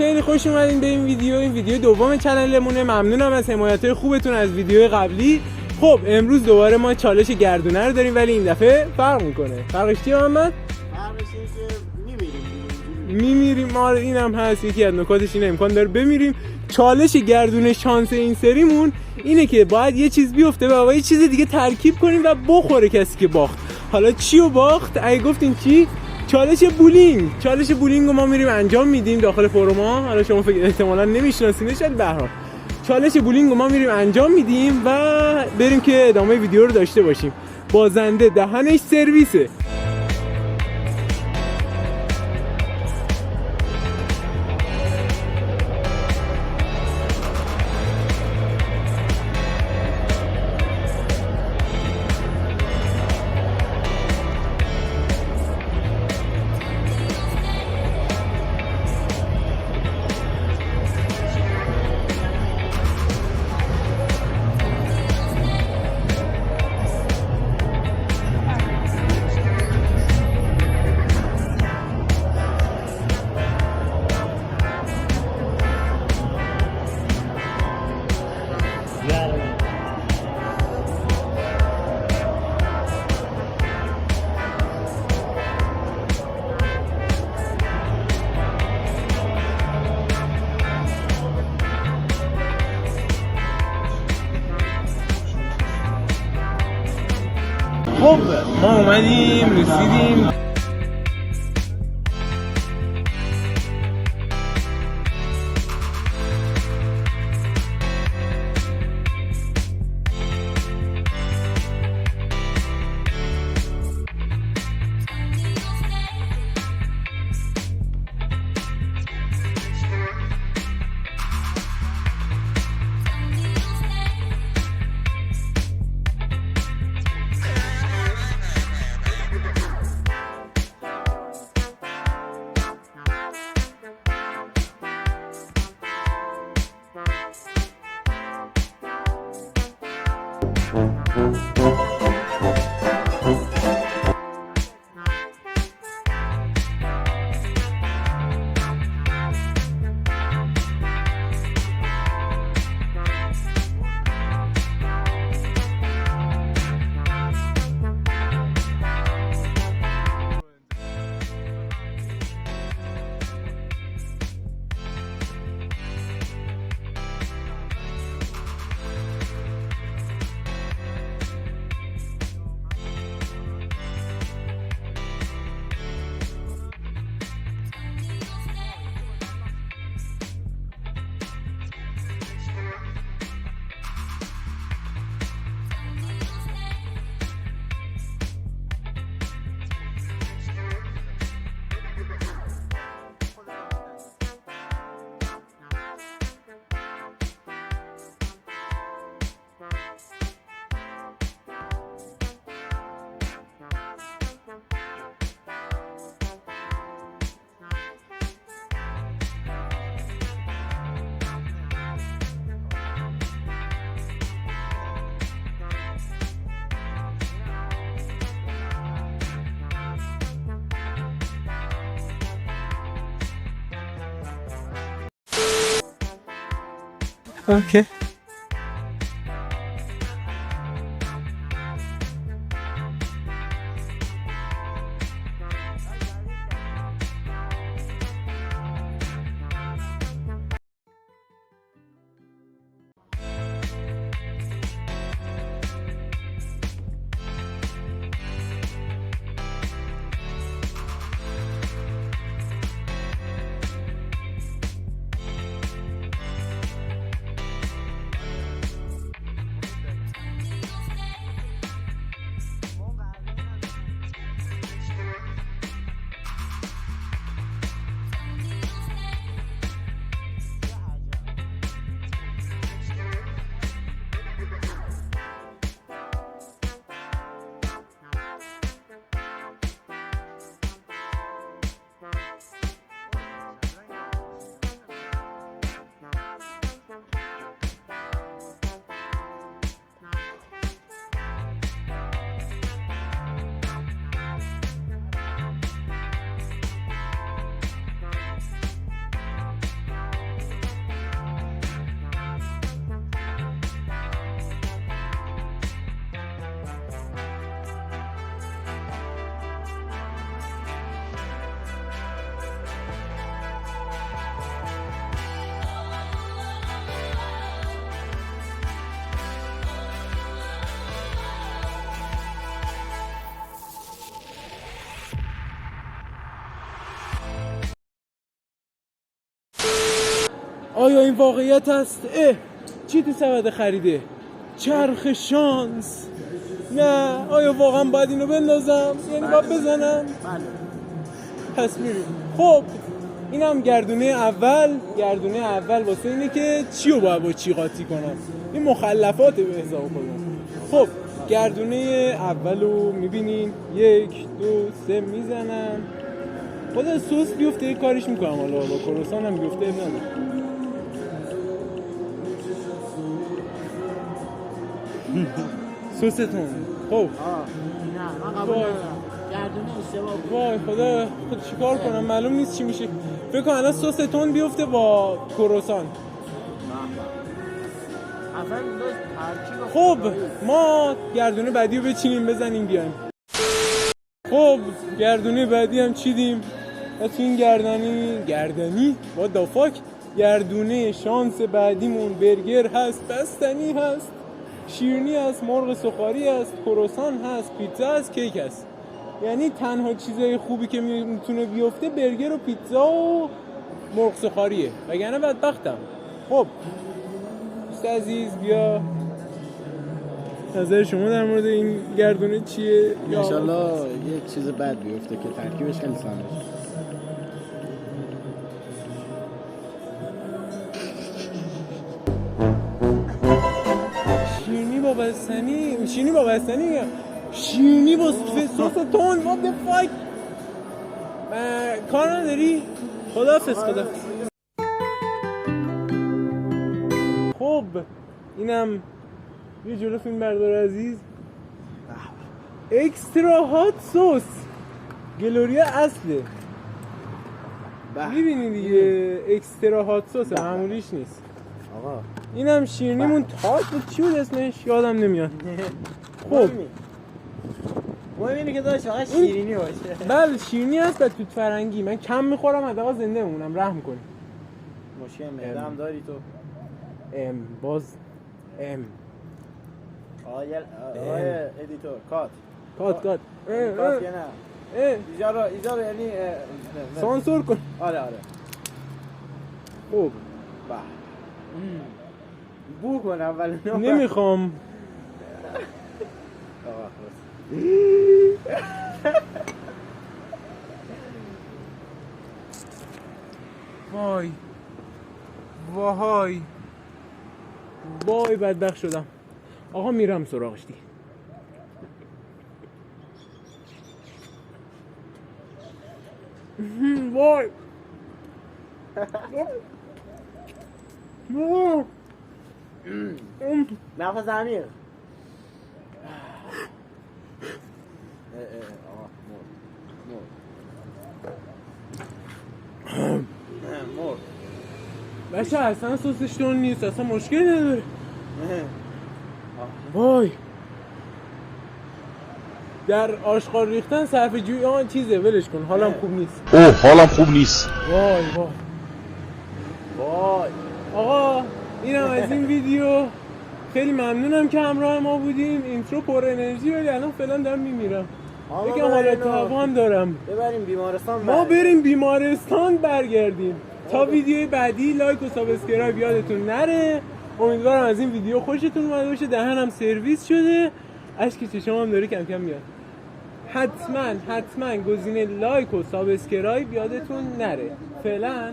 خیلی خوش اومدین به این ویدیو دوم چنلمونه. ممنونم از حمایت‌های خوبتون از ویدیو قبلی. خب امروز دوباره ما چالش گردونه رو داریم، ولی این دفعه فرق میکنه. فرقش چیه محمد؟ فرقش اینه که میمیریم. ما اینم هست، یکی از نکاتش اینه امکان داره بمیریم. چالش گردونه شانس این سریمون اینه که باید یه چیز بیفته و با یه چیز دیگه ترکیب کنیم و بخوره کسی که باخت. حالا چی رو باخت؟ اگه گفتین چی؟ چالش بولینگ رو ما میریم انجام میدیم داخل فروما. حالا شما فکر احتمالاً نمیشناسینش، ولی به هر حال چالش بولینگ رو ما میریم انجام میدیم و بریم که ادامه ویدیو رو داشته باشیم. بازنده دهنش سرویسه. خب ما اومدیم رسیدیم. Okay. آیا این واقعیت است؟ چی تو سبد خریده؟ چرخ شانس. نه آیا واقعا باید اینو بندازم؟ یعنی باید بزنم؟ پس میریم. خب اینم گردونه اول واسه اینه که چی رو باید با چی قاطی کنم. این مخلفات به حساب کنم. خب گردونه اول رو میبینین 1 2 3 میزنم. خدا سس بیفته کاریش میکنم. حالا با کروسان هم بیفته نداره. سستون. خب نه من قبول ندارم. گردونه اشتباه بود. وای خدا خود چیکار کنم معلوم نیست چی میشه. فکر کنم الان سس تون بیفته با کروسان. اصلا داشت ترکیب. خب ما گردونه بعدی رو بچینیم بزنیم بیایم. خب گردونه بعدی هم چیدیم و تو این گردنی what the fuck گردونه شانس بعدیمون برگر هست، بستنی هست، شیرینی هست، مرغ سوخاری هست، کروسان هست، پیتزا هست، کیک هست. یعنی تنها چیزای خوبی که میتونه بیفته برگر و پیتزا و مرغ سوخاریه، وگرنه بدبختم. خب دوست عزیز بیا نظر شما در مورد این گردونه چیه؟ انشالله یک چیز بد بیفته که ترکیبش خیلی ساده شه. شیرینی با بستنی شیرینی با سس تون what the fuck. کار نداری؟ خداحافظ. خب اینم یه جلو فیلم بردار عزیز. اکسترا هات سس گلوریا اصله. میبینی دیگه اکسترا هات سس معمولیش نیست. آقا اینم شیرینیمون تاک بود. چی بود اسمش؟ یادم نمیاد. خب مهم اینه که داشت فقط شیرینی باشه. بله شیرینی هست و توت فرنگی. من کم میخورم حداقل زنده بمونم. رحم کن. مشکل معده هم داری تو؟ باز آقای ادیتور کات کات کات که نه ایجا رو یعنی سانسور کن. آره خب بو کن اول نمیخوام. وای بدبخت شدم. آقا میرم سراغش دیگه. وای نفس عمیق. مرد بچه اصلا سوسش تون نیست، اصلا مشکلی نداره. وای در آشغال ریختن صرفه جویی چیزه ولش کن. حالم خوب نیست. وای آقا اینم از این ویدیو. خیلی ممنونم که همراه ما بودیم. اینترو پر انرژی ولی الان فعلا دارم میمیرم. یکم حالت هوا هم دارم. ما بریم بیمارستان برگردیم. تا ویدیوی بعدی لایک و سابسکرایب یادتون نره. امیدوارم از این ویدیو خوشتون اومده باشه. دهنم سرویس شده، اشک چشام هم داره کم کم میاد. حتما گزینه لایک و سابسکرایب یادتون نره. فعلا